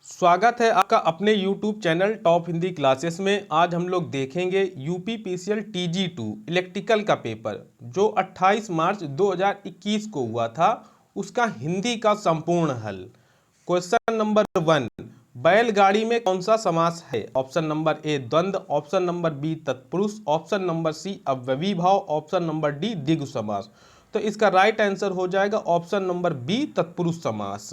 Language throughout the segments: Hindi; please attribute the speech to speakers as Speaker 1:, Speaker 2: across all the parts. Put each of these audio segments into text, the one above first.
Speaker 1: स्वागत है आपका अपने YouTube channel top Hindi classes में। आज हम लोग देखेंगे यूपी पीसीएल TG2 इलेक्ट्रिकल का पेपर जो 28 मार्च 2021 को हुआ था, उसका हिंदी का संपूर्ण हल। क्वेश्चन नंबर 1, बैलगाड़ी में कौन सा समास है? ऑप्शन नंबर ए द्वंद्व, ऑप्शन नंबर बी तत्पुरुष, ऑप्शन नंबर सी अव्ययी भाव, ऑप्शन नंबर डी द्विगु समास। तो इसका राइट आंसर हो जाएगा ऑप्शन नंबर बी तत्पुरुष समास।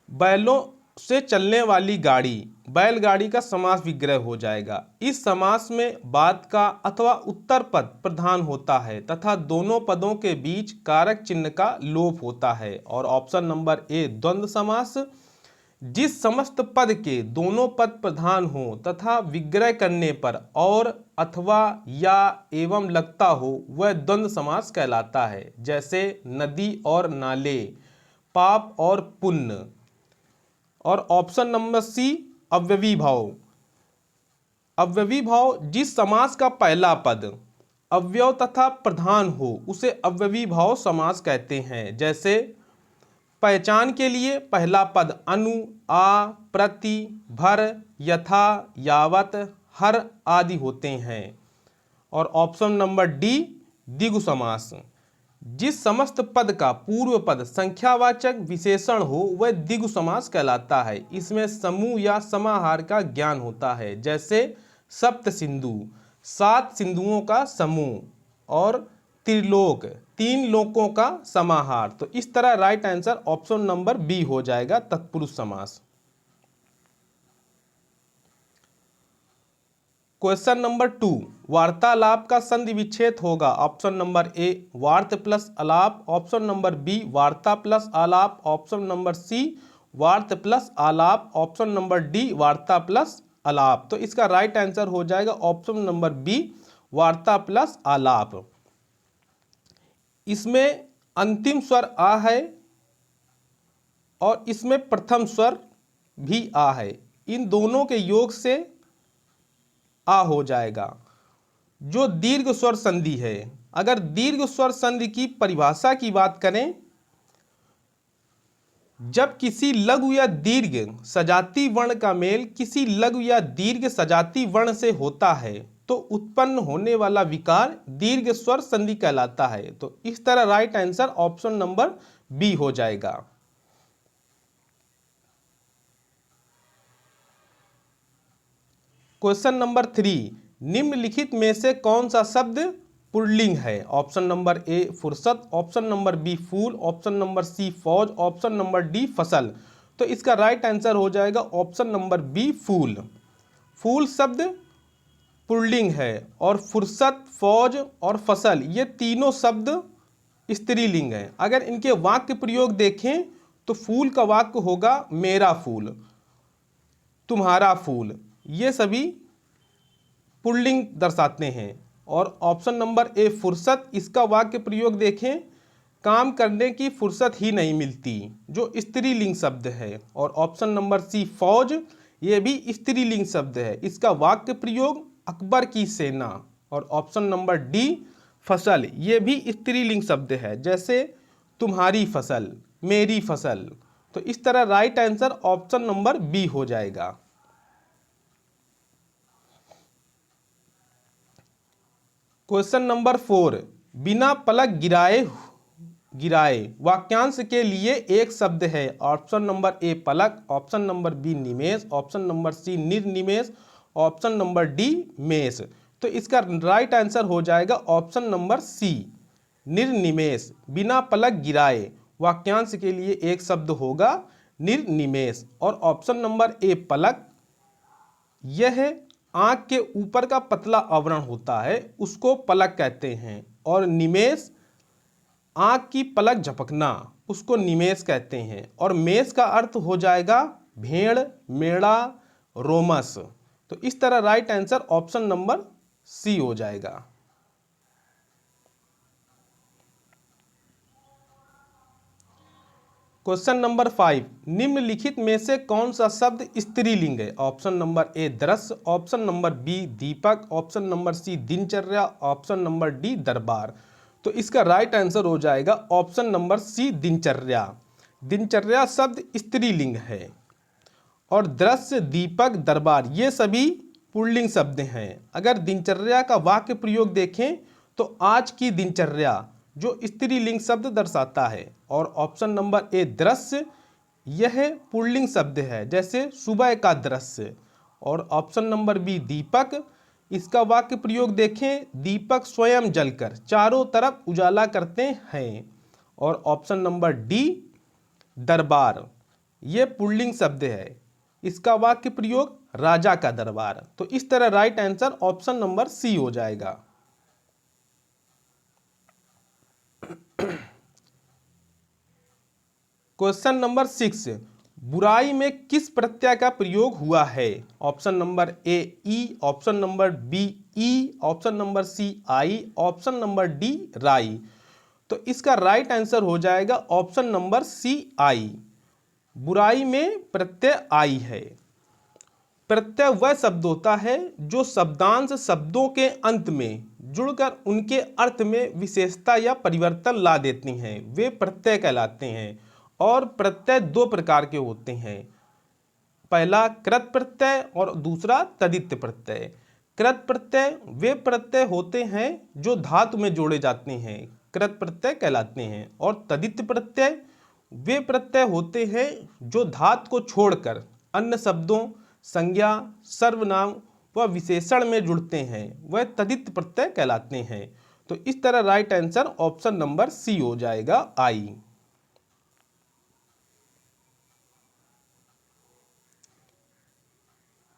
Speaker 1: बैलों से चलने वाली गाड़ी, बैलगाड़ी का समास विग्रह हो जाएगा। इस समास में बाद का अथवा उत्तर पद प्रधान होता है तथा दोनों पदों के बीच कारक चिन्ह का लोप होता है। और ऑप्शन नंबर ए द्वंद्व समास, जिस समस्त पद के दोनों पद प्रधान हो तथा विग्रह करने पर और अथवा या एवं लगता हो वह द्वंद्व समास कहलाता है। जैसे नदी और नाले, पाप और पुण्य। और ऑप्शन नंबर सी अव्ययी भाव, अव्ययी भाव जिस समास का पहला पद अव्यय तथा प्रधान हो उसे अव्ययी भाव समास कहते हैं। जैसे पहचान के लिए पहला पद अनु, आ, प्रति, भर, यथा, यावत, हर आदि होते हैं। और ऑप्शन नंबर डी द्विगु समास, जिस समस्त पद का पूर्व पद संख्यावाचक विशेषण हो वह द्विगु समास कहलाता है। इसमें समूह या समाहार का ज्ञान होता है। जैसे सप्त सिंधु, 7 सिंधुओं का समूह, और त्रिलोक, 3 लोकों का समाहार। तो इस तरह right answer option number B हो जाएगा तत्पुरुष समास। क्वेश्चन नंबर 2, वार्तालाप का संधि विच्छेद होगा। ऑप्शन नंबर ए वार्त प्लस आलाप, ऑप्शन नंबर बी वार्ता प्लस आलाप, ऑप्शन नंबर सी वार्त प्लस आलाप, ऑप्शन नंबर डी वार्ता प्लस आलाप। तो इसका राइट आंसर हो जाएगा ऑप्शन नंबर बी वार्ता प्लस आलाप। इसमें अंतिम स्वर आ है और इसमें प्रथम स्वर भी आ है, इन दोनों के योग से आ हो जाएगा। जो दीर्घ स्वर संधि है, अगर दीर्घ स्वर संधि की परिभाषा की बात करें, जब किसी लघु या दीर्घ सजाती वर्ण का मेल किसी लघु या दीर्घ सजाती वर्ण से होता है तो उत्पन्न होने वाला विकार दीर्घ स्वर संधि कहलाता है। तो इस तरह right answer option number B हो जाएगा। क्वेश्चन नंबर 3, निम्नलिखित में से कौन सा शब्द पुल्लिंग है? ऑप्शन नंबर ए फुर्सत, option number B full, option number सी फौज, ऑप्शन नंबर डी फसल। तो इसका राइट आंसर हो जाएगा ऑप्शन नंबर बी फूल। फूल शब्द पुल्लिंग है और फुर्सत, फौज और फसल ये तीनों शब्द स्त्रीलिंग है। अगर इनके वाक्य प्रयोग देखें तो फूल का वाक्य होगा मेरा फूल, तुम्हारा फूल, ये सभी पुल्लिंग दर्शाते हैं। और ऑप्शन नंबर ए फुर्सत, इसका वाक्य प्रयोग देखें, काम करने की फुर्सत ही नहीं मिलती, जो स्त्रीलिंग शब्द है। और ऑप्शन नंबर सी फौज, ये भी स्त्रीलिंग शब्द है, इसका वाक्य प्रयोग अकबर की सेना। और ऑप्शन नंबर डी फसल, ये भी स्त्रीलिंग शब्द है, जैसे तुम्हारी फसल, मेरी फसल। तो इस तरह right answer option number B हो जाएगा। क्वेश्चन नंबर 4, बिना पलक गिराए वाक्यांश के लिए एक शब्द है। ऑप्शन नंबर ए पलक, ऑप्शन नंबर बी निमेष, ऑप्शन नंबर सी निर्निमेष, ऑप्शन नंबर डी मेष। तो इसका राइट आंसर हो जाएगा ऑप्शन नंबर सी निर्निमेष। बिना पलक गिराए वाक्यांश के लिए एक शब्द होगा निर्निमेष। और ऑप्शन नंबर ए पलक, यह आंख के ऊपर का पतला आवरण होता है, उसको पलक कहते हैं। और निमेष आंख की पलक झपकना, उसको निमेष कहते हैं। और मेष का अर्थ हो जाएगा भेड़, मेढ़ा, रोमस। तो इस तरह right answer option number C हो जाएगा। क्वेश्चन नंबर 5, निम्नलिखित में से कौन सा शब्द स्त्रीलिंग है? ऑप्शन नंबर ए दृश्य, ऑप्शन नंबर बी दीपक, ऑप्शन नंबर सी दिनचर्या, ऑप्शन नंबर डी दरबार। तो इसका राइट आंसर हो जाएगा ऑप्शन नंबर सी दिनचर्या। दिनचर्या शब्द स्त्रीलिंग है। और दृश्य, दीपक, दरबार ये सभी पुल्लिंग शब्द हैं। अगर दिनचर्या का वाक्य प्रयोग देखें तो आज की दिनचर्या जो स्त्रीलिंग शब्द दर्शाता है। और ऑप्शन नंबर ए दृश्य, यह पुल्लिंग शब्द है, जैसे सुबह का दृश्य। और ऑप्शन नंबर बी दीपक, इसका वाक्य प्रयोग देखें, दीपक स्वयं जलकर चारों तरफ उजाला करते हैं। और ऑप्शन नंबर डी दरबार, ये पुल्लिंग शब्द है, इसका वाक्य प्रयोग राजा का दरबार। तो इस तरह right answer option number C हो जाएगा। क्वेश्चन नंबर 6, बुराई में किस प्रत्यय का प्रयोग हुआ है? ऑप्शन नंबर ए ई, ऑप्शन नंबर बी ई, ऑप्शन नंबर सी आई, ऑप्शन नंबर डी राई। तो इसका राइट आंसर हो जाएगा ऑप्शन नंबर सी आई। बुराई में प्रत्यय आई है। प्रत्यय वह शब्द होता है जो शब्दांश शब्दों के अंत में जुड़कर उनके अर्थ में विशेषता या परिवर्तन ला देती हैं, वे प्रत्यय कहलाते हैं। और प्रत्यय दो प्रकार के होते हैं, पहला कृत प्रत्यय और दूसरा तदित प्रत्यय। कृत प्रत्यय वे प्रत्यय होते हैं जो धातु में जोड़े जाते हैं, कृत प्रत्यय कहलाते हैं। और तदित प्रत्यय वे प्रत्यय होते हैं जो धातु को छोड़कर अन्य शब्दों, संज्ञा, सर्वनाम व विशेषण में जुड़ते हैं, वह तदित प्रत्यय कहलाते हैं। तो इस तरह right answer option number C हो जाएगा आई।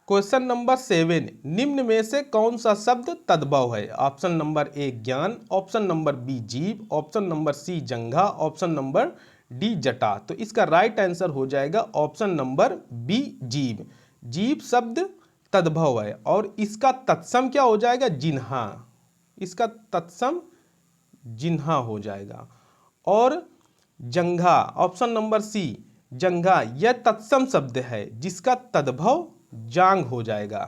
Speaker 1: क्वेश्चन नंबर 7, निम्न में से कौन सा शब्द तद्भव है? ऑप्शन नंबर ए ज्ञान, ऑप्शन नंबर बी जीव, ऑप्शन नंबर सी जंघा, ऑप्शन नंबर डी जटा। तो इसका राइट आंसर हो जाएगा ऑप्शन नंबर बी जीव। जीव शब्द तद्भव है और इसका तत्सम क्या हो जाएगा? जिन्हा। इसका तत्सम जिन्हा हो जाएगा। और जंघा, ऑप्शन नंबर सी जंघा, यह तत्सम शब्द है जिसका तद्भव जांग हो जाएगा,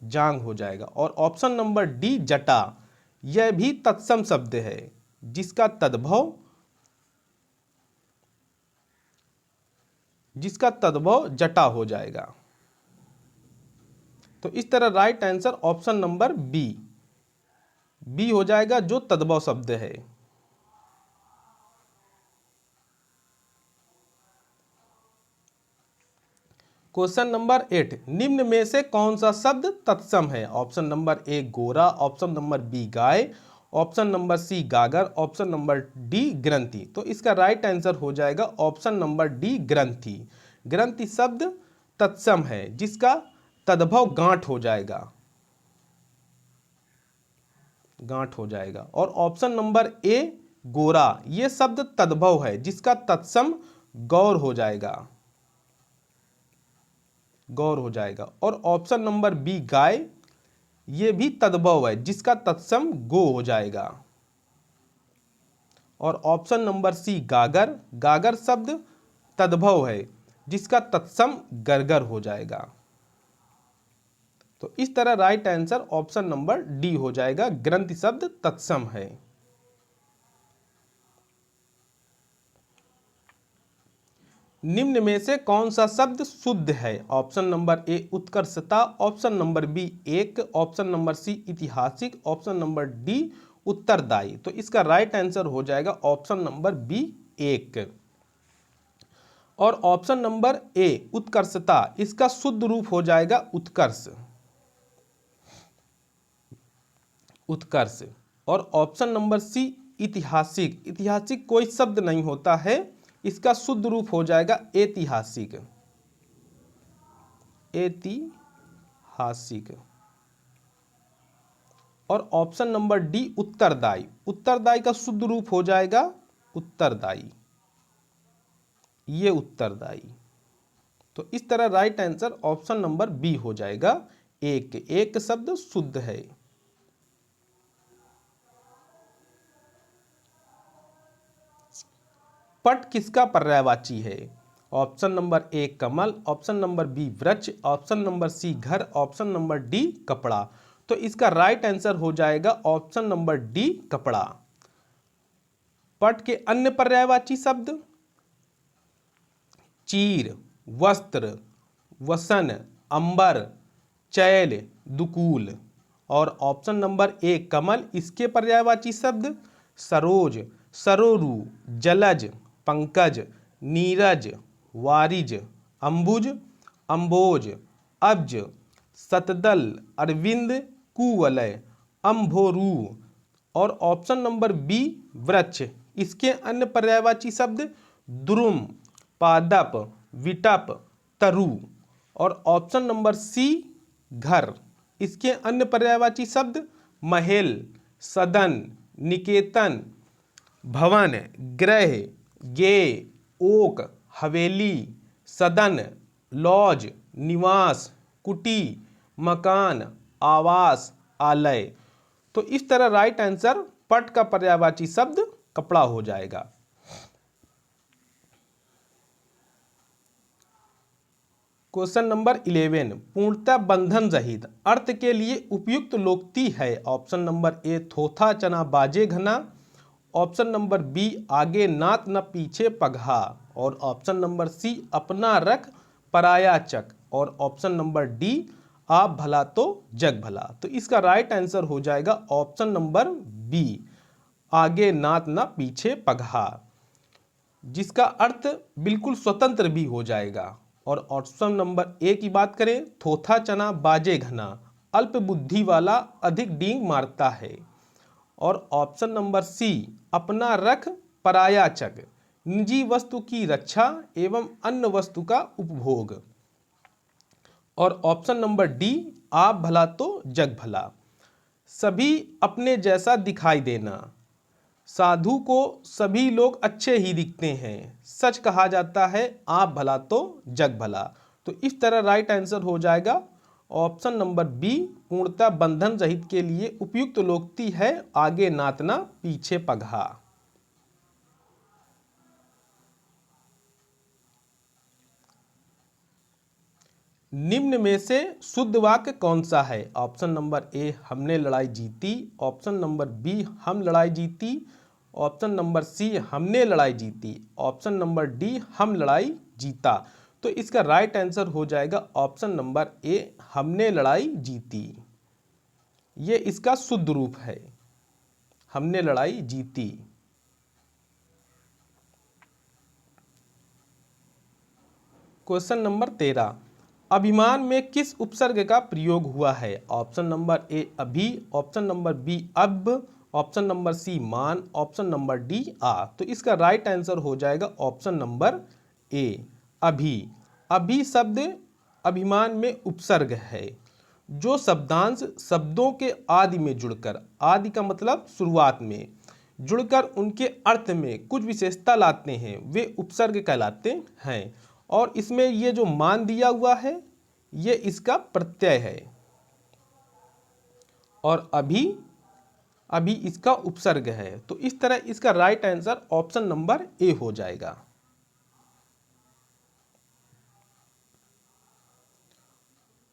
Speaker 1: जांग हो जाएगा। और ऑप्शन नंबर डी जटा, यह भी तत्सम शब्द है जिसका तद्भव जटा हो जाएगा। तो इस तरह right answer option number B हो जाएगा जो तद्भव शब्द है। क्वेश्चन नंबर 8, निम्न में से कौन सा शब्द तत्सम है? ऑप्शन नंबर ए गोरा, ऑप्शन नंबर बी गाय, ऑप्शन नंबर सी गागर, ऑप्शन नंबर डी ग्रंथि। तो इसका राइट आंसर हो जाएगा ऑप्शन नंबर डी ग्रंथि। ग्रंथि शब्द तत्सम है जिसका तद्भव गांठ हो जाएगा, गांठ हो जाएगा। और ऑप्शन नंबर ए गोरा, यह शब्द तद्भव है जिसका तत्सम गौर हो जाएगा, गौर हो जाएगा। और ऑप्शन नंबर बी गाय, ये भी तद्भव है जिसका तत्सम गो हो जाएगा। और ऑप्शन नंबर सी गागर, गागर शब्द तद्भव है जिसका तत्सम गरगर हो जाएगा। तो इस तरह right answer option number D हो जाएगा, ग्रंथि शब्द तत्सम है। निम्न में से कौन सा शब्द शुद्ध है? ऑप्शन नंबर ए उत्कर्षता, ऑप्शन नंबर बी एक, ऑप्शन नंबर सी ऐतिहासिक, ऑप्शन नंबर डी उत्तरदायी। तो इसका राइट आंसर हो जाएगा ऑप्शन नंबर बी एक। और ऑप्शन नंबर ए उत्कर्षता, इसका शुद्ध रूप हो जाएगा उत्कर्ष, उत्कर्ष। और ऑप्शन नंबर सी ऐतिहासिक, ऐतिहासिक कोई शब्द नहीं होता है, इसका शुद्ध रूप हो जाएगा ऐतिहासिक, ऐतिहासिक। और ऑप्शन नंबर डी उत्तरदायी, उत्तरदायी का शुद्ध रूप हो जाएगा उत्तरदायी, ये उत्तरदायी। तो इस तरह right answer option number B हो जाएगा, एक। एक शब्द शुद्ध है। पट किसका पर्यायवाची है? ऑप्शन नंबर ए कमल, ऑप्शन नंबर बी वृक्ष, ऑप्शन नंबर सी घर, ऑप्शन नंबर डी कपड़ा। तो इसका राइट आंसर हो जाएगा ऑप्शन नंबर डी कपड़ा। पट के अन्य पर्यायवाची शब्द चीर, वस्त्र, वसन, अंबर, चैल, दुकूल। और ऑप्शन नंबर ए कमल, इसके पर्यायवाची शब्द सरोज, सरोरु, जलज, पंकज, नीरज, वारिज, अंबुज, अंबोज, अब्ज, सतदल, अरविंद, कुवलय, अम्भोरू। और ऑप्शन नंबर बी वृक्ष, इसके अन्य पर्यायवाची शब्द द्रुम, पादप, विटप, तरु। और ऑप्शन नंबर सी घर, इसके अन्य पर्यायवाची शब्द महल, सदन, निकेतन, भवन, गृह, गे, ओक, हवेली, सदन, लॉज, निवास, कुटी, मकान, आवास, आलय। तो इस तरह राइट आंसर पट का पर्यायवाची शब्द कपड़ा हो जाएगा। क्वेश्चन नंबर 11, पूर्णतः बंधन रहित अर्थ के लिए उपयुक्त लोकोक्ति है। ऑप्शन नंबर ए थोथा चना बाजे घना, ऑप्शन नंबर बी आगे नात न पीछे पगहा, और ऑप्शन नंबर सी अपना रख पराया चक, और ऑप्शन नंबर डी आप भला तो जग भला। तो इसका राइट आंसर हो जाएगा ऑप्शन नंबर बी आगे नात न पीछे पगहा, जिसका अर्थ बिल्कुल स्वतंत्र भी हो जाएगा। और ऑप्शन नंबर ए की बात करें, थोथा चना बाजे घना, अल्प बुद्धि वाला अधिक डींग मारता है। और ऑप्शन नंबर सी अपना रख पराया चक, निजी वस्तु की रक्षा एवं अन्य वस्तु का उपभोग। और ऑप्शन नंबर डी आप भला तो जग भला, सभी अपने जैसा दिखाई देना, साधु को सभी लोग अच्छे ही दिखते हैं, सच कहा जाता है आप भला तो जग भला। तो इस तरह राइट आंसर हो जाएगा ऑप्शन नंबर बी पूर्णतः बंधन रहित के लिए उपयुक्त लोकोक्ति है आगे नातना पीछे पगहा। निम्न में से शुद्ध वाक्य कौन सा है? ऑप्शन नंबर ए हमने लड़ाई जीती, ऑप्शन नंबर बी हम लड़ाई जीती, ऑप्शन नंबर सी हमने लड़ाई जीती, ऑप्शन नंबर डी हम लड़ाई जीता। तो इसका राइट आंसर हो जाएगा ऑप्शन नंबर ए हमने लड़ाई जीती। ये इसका शुद्ध रूप है, हमने लड़ाई जीती। क्वेश्चन नंबर 13, अभिमान में किस उपसर्ग का प्रयोग हुआ है? ऑप्शन नंबर ए अभी, ऑप्शन नंबर बी अब, ऑप्शन नंबर सी मान, ऑप्शन नंबर डी आ। तो इसका राइट आंसर हो जाएगा ऑप्शन नंबर ए अभी। अभी शब्द अभिमान में उपसर्ग है जो शब्दांश शब्दों के आदि में जुड़कर, आदि का मतलब शुरुआत में, जुड़कर उनके अर्थ में कुछ विशेषता लाते हैं, वे उपसर्ग कहलाते हैं। और इसमें ये जो मान दिया हुआ है ये इसका प्रत्यय है, और अभी अभी इसका उपसर्ग है। तो इस तरह इसका राइट आंसर ऑप्शन नंबर ए हो जाएगा।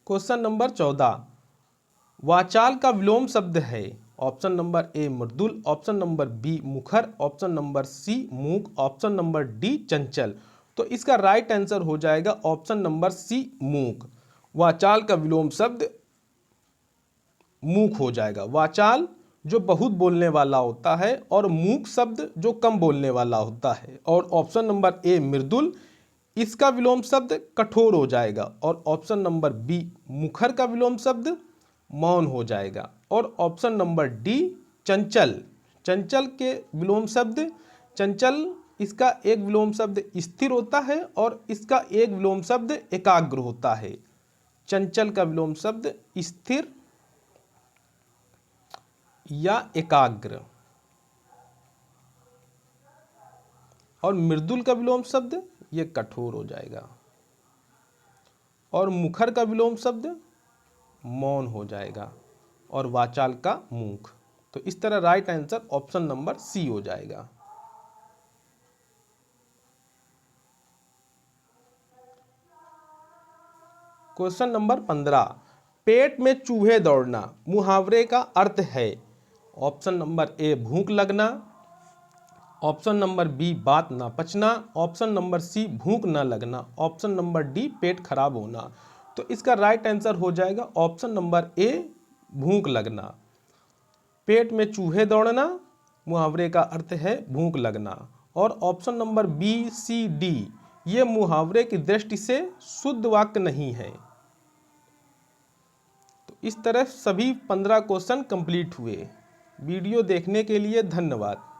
Speaker 1: क्वेश्चन नंबर 14, वाचाल का विलोम शब्द है। ऑप्शन नंबर ए मृदुल, ऑप्शन नंबर बी मुखर, ऑप्शन नंबर सी मूक, ऑप्शन नंबर डी चंचल। तो इसका राइट आंसर हो जाएगा ऑप्शन नंबर सी मूक। वाचाल का विलोम शब्द मूक हो जाएगा। वाचाल जो बहुत बोलने वाला होता है और मूक शब्द जो कम बोलने वाला होता है। और ऑप्शन नंबर ए मृदुल, इसका विलोम शब्द कठोर हो जाएगा। और ऑप्शन नंबर बी मुखर का विलोम शब्द मौन हो जाएगा। और ऑप्शन नंबर डी चंचल, चंचल के विलोम शब्द चंचल, इसका एक विलोम शब्द स्थिर होता है और इसका एक विलोम शब्द एकाग्र होता है। चंचल का विलोम शब्द स्थिर या एकाग्र, और मृदुल का विलोम शब्द ये कठोर हो जाएगा, और मुखर का विलोम शब्द मौन हो जाएगा, और वाचाल का मूक। तो इस तरह right answer option number C हो जाएगा। क्वेश्चन नंबर 15, पेट में चूहे दौड़ना मुहावरे का अर्थ है। ऑप्शन नंबर ए भूख लगना, ऑप्शन नंबर बी बात ना पचना, ऑप्शन नंबर सी भूख ना लगना, ऑप्शन नंबर डी पेट खराब होना। तो इसका राइट आंसर हो जाएगा ऑप्शन नंबर ए भूख लगना। पेट में चूहे दौड़ना मुहावरे का अर्थ है भूख लगना। और option number B C D ये मुहावरे की दृष्टि से शुद्ध वाक्य नहीं है। तो इस तरह सभी 15 क्वेश्चन कंप्लीट हुए। वीडियो देखने के लिए धन्यवाद।